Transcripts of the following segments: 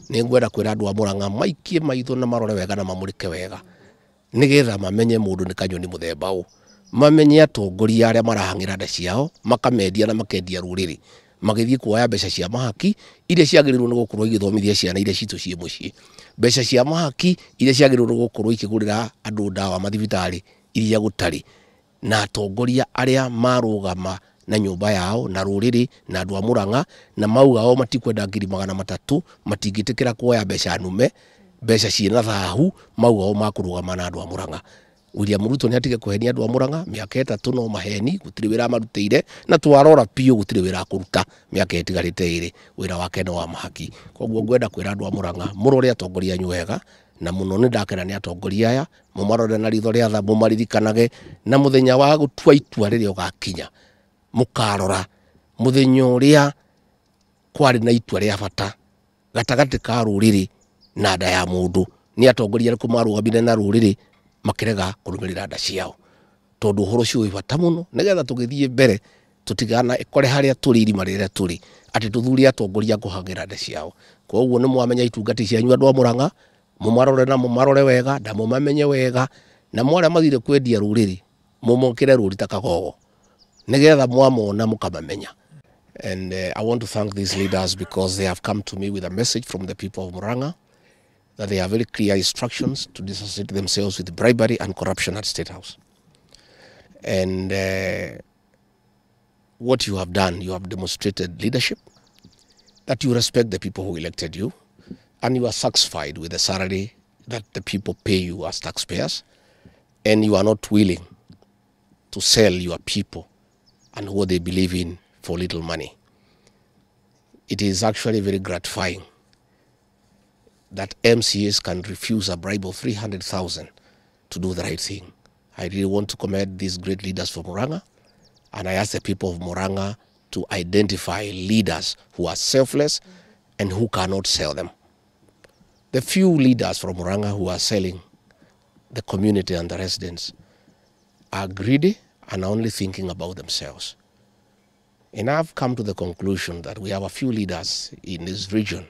ningwenda kwira andu a Murang'a maikie maitho na marore wega na mamurike wega nigetha mamenye mundu ni kanyoni muthemba u mamenye atongoria aria marahangira nda ciao makamendia na makendia ruriri magithii kuoya mbeca cia mahaki iria ciagiriirwo ni gukorwo igithomithia ciana iria citu cie mucii mbeca cia mahaki iria ciagiriirwo ni gukorwo ikigurira andu ndawa mathibitari iria gutari na atongoria aria marugama na nyumba yao na ruriri na andu a Murang'a na mauga o matikwenda 300,000 matingitikira kuoya mbeca nume mbeca ciina thahu mauga o makurugama na andu a Murang'a. William Ruto ni atige kuhenia andu a Murang'a miaka 3 no maheni gutiri wira marutire na twarora pio gutiri wira kuruta miaka itigarite iri wira wake no wa mahaki. Koguo ngwenda kwira andu a Murang'a murore atongoria anyu wega na muno ni ndakena ni atongoria aya mumarore na ritho ria tha mumaririkanage na muthenya wa gutua itua riria ugakinya mukarora muthenya uria kwari na itua ria bata gatagati ka ruriri na nda ya mundu ni atongoria ariku marugamire na ruriri makirega kurumirira nda ciao tondu horo cio ibata muno nigetha tugithie mbere tutigana ikore haria turi irima riria turi ati tuthuri atongoria kuhagira nda ciao. Koguo ni mwamenya itungati cianyu andu a Murang'a mumarore na mumarore wega na mumamenye wega na mware mathire kwendia ruriri mumokire rurita kagogo nigetha mwamona mukamamenya. And I want to thank these leaders because they have come to me with a message from the people of Murang'a that they have very clear instructions to disassociate themselves with bribery and corruption at State House. And what you have done, you have demonstrated leadership, that you respect the people who elected you, and you are satisfied with the salary that the people pay you as taxpayers, and you are not willing to sell your people and what they believe in for little money. It is actually very gratifying that MCAs can refuse a bribe of 300,000 to do the right thing. I really want to commend these great leaders from Murang'a, and I ask the people of Murang'a to identify leaders who are selfless and who cannot sell them. The few leaders from Murang'a who are selling the community and the residents are greedy and only thinking about themselves. And I've come to the conclusion that we have a few leaders in this region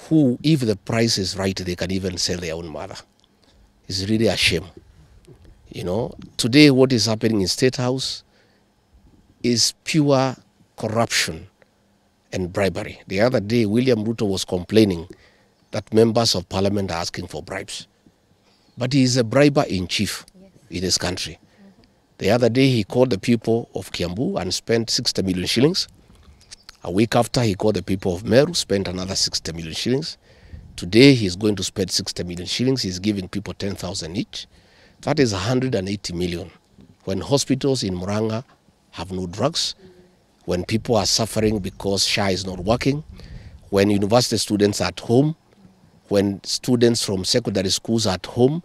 who, if the price is right, they can even sell their own mother. It's really a shame. You know, today what is happening in State House is pure corruption and bribery. The other day, William Ruto was complaining that members of parliament are asking for bribes. But he is a briber in chief in this country. The other day, he called the people of Kiambu and spent 60 million shillings. A week after, he called the people of Meru, spent another 60 million shillings. Today, he's going to spend 60 million shillings. He's giving people 10,000 each. That is 180 million. When hospitals in Murang'a have no drugs, when people are suffering because SHA is not working, when university students are at home, when students from secondary schools are at home,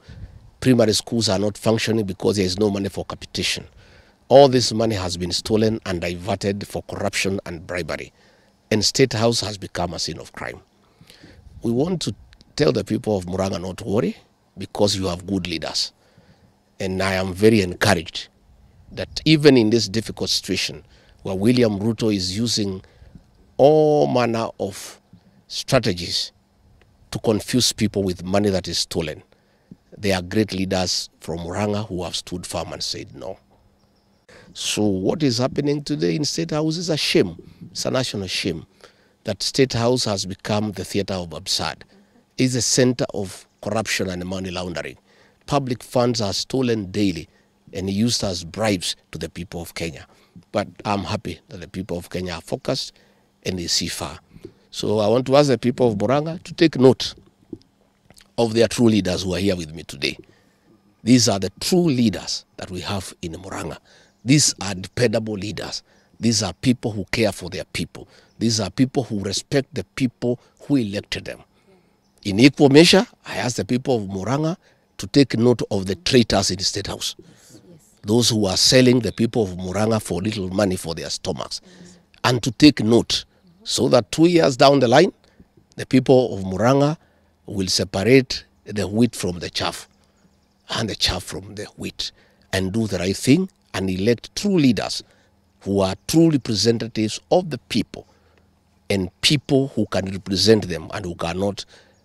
primary schools are not functioning because there is no money for capitation. All this money has been stolen and diverted for corruption and bribery. And State House has become a scene of crime. We want to tell the people of Murang'a not to worry because you have good leaders. And I am very encouraged that even in this difficult situation where William Ruto is using all manner of strategies to confuse people with money that is stolen, there are great leaders from Murang'a who have stood firm and said no. So what is happening today in State House is a shame. It's a national shame that State House has become the theater of absurd. It's a center of corruption and money laundering. Public funds are stolen daily and used as bribes to the people of Kenya. But I'm happy that the people of Kenya are focused and they see far. So I want to ask the people of Murang'a to take note of their true leaders who are here with me today. These are the true leaders that we have in Murang'a. These are dependable leaders. These are people who care for their people. These are people who respect the people who elected them. In equal measure, I ask the people of Murang'a to take note of the traitors in the State House. Those who are selling the people of Murang'a for little money for their stomachs. And to take note so that 2 years down the line, the people of Murang'a will separate the wheat from the chaff and the chaff from the wheat and do the right thing and elect true leaders who are true representatives of the people and people who can represent them and who cannot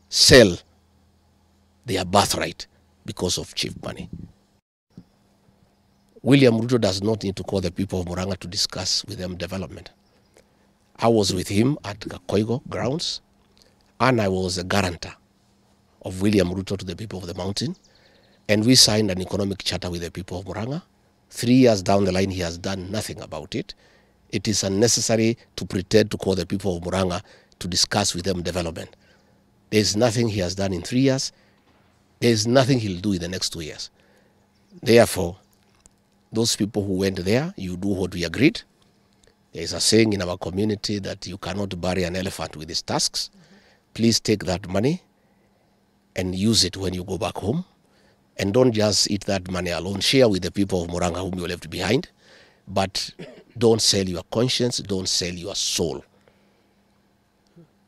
sell their birthright because of cheap money. William Ruto does not need to call the people of Murang'a to discuss with them development. I was with him at Gachagua grounds, and I was a guarantor of William Ruto to the people of the mountain, and we signed an economic charter with the people of Murang'a. 3 years down the line, he has done nothing about it. It is unnecessary to pretend to call the people of Murang'a to discuss with them development. There is nothing he has done in 3 years. There is nothing he'll do in the next 2 years. Therefore, those people who went there, you do what we agreed. There is a saying in our community that you cannot bury an elephant with his tusks. Please take that money and use it when you go back home. And don't just eat that money alone. Share with the people of Murang'a whom you left behind. But don't sell your conscience, don't sell your soul.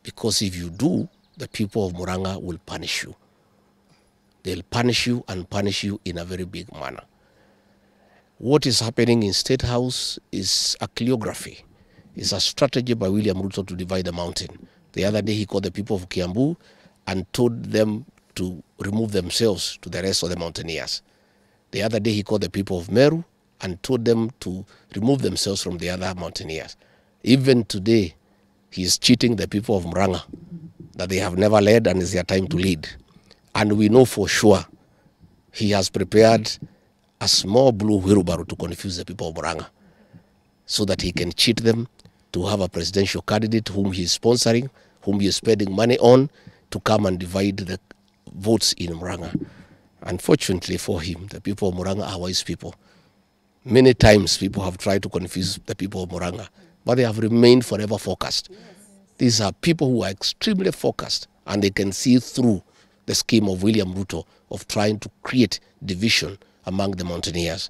Because if you do, the people of Murang'a will punish you. They'll punish you and punish you in a very big manner. What is happening in State House is a choreography. It's a strategy by William Ruto to divide the mountain. The other day he called the people of Kiambu and told them to remove themselves to the rest of the mountaineers. The other day he called the people of Meru and told them to remove themselves from the other mountaineers. Even today, he is cheating the people of Murang'a that they have never led and it's their time to lead. And we know for sure he has prepared a small blue wheelbarrow to confuse the people of Murang'a so that he can cheat them to have a presidential candidate whom he is sponsoring, whom he is spending money on to come and divide the votes in Murang'a. Unfortunately for him, the people of Murang'a are wise people. Many times people have tried to confuse the people of Murang'a, but they have remained forever focused. These are people who are extremely focused and they can see through the scheme of William Ruto of trying to create division among the mountaineers.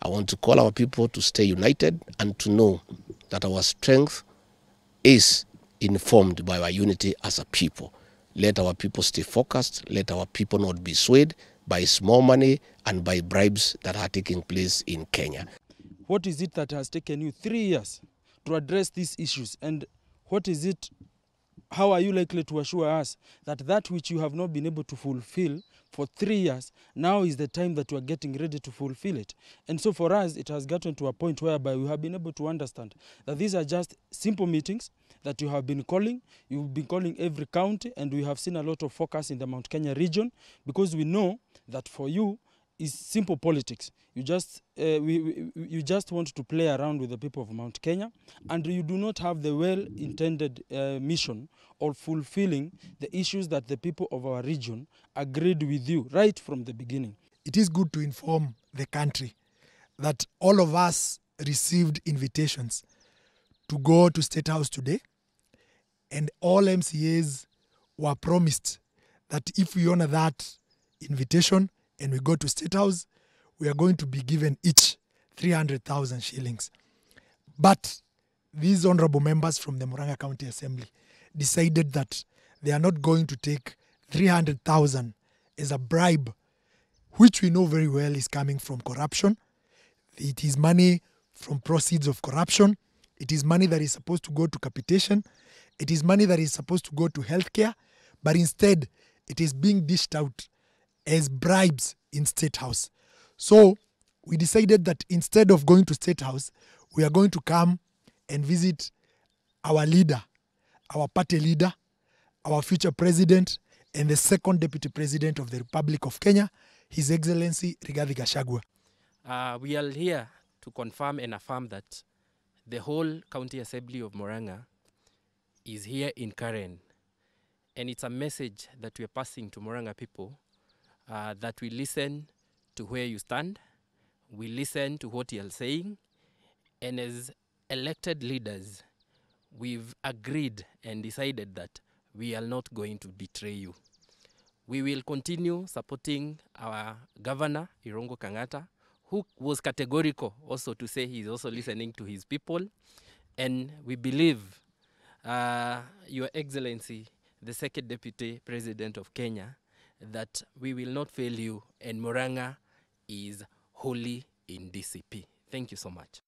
I want to call our people to stay united and to know that our strength is informed by our unity as a people. Let our people stay focused. Let our people not be swayed by small money and by bribes that are taking place in Kenya. What is it that has taken you 3 years to address these issues? And what is it, how are you likely to assure us that that which you have not been able to fulfill for 3 years, now is the time that you are getting ready to fulfill it? And so for us, it has gotten to a point whereby we have been able to understand that these are just simple meetings that you have been calling. You've been calling every county, and we have seen a lot of focus in the Mount Kenya region, because we know that for you is simple politics. You just you just want to play around with the people of Mount Kenya, and you do not have the well-intended mission of fulfilling the issues that the people of our region agreed with you right from the beginning. It is good to inform the country that all of us received invitations to go to State House today, and all MCAs were promised that if we honor that invitation and we go to State House, we are going to be given each 300,000 shillings. But these honorable members from the Murang'a County Assembly decided that they are not going to take 300,000 as a bribe, which we know very well is coming from corruption. It is money from proceeds of corruption. It is money that is supposed to go to capitation. It is money that is supposed to go to healthcare, but instead it is being dished out as bribes in State House. So we decided that instead of going to State House, we are going to come and visit our leader, our party leader, our future president, and the second deputy president of the Republic of Kenya, His Excellency Rigathi Gachagua. We are here to confirm and affirm that the whole County Assembly of Murang'a is here in Karen. And it's a message that we are passing to Murang'a people, that we listen to where you stand, we listen to what you're saying, and as elected leaders, we've agreed and decided that we are not going to betray you. We will continue supporting our governor, Irungu Kang'ata, who was categorical also to say he's also listening to his people. And we believe, Your Excellency, the second deputy president of Kenya, that we will not fail you, and Murang'a is wholly in DCP. Thank you so much.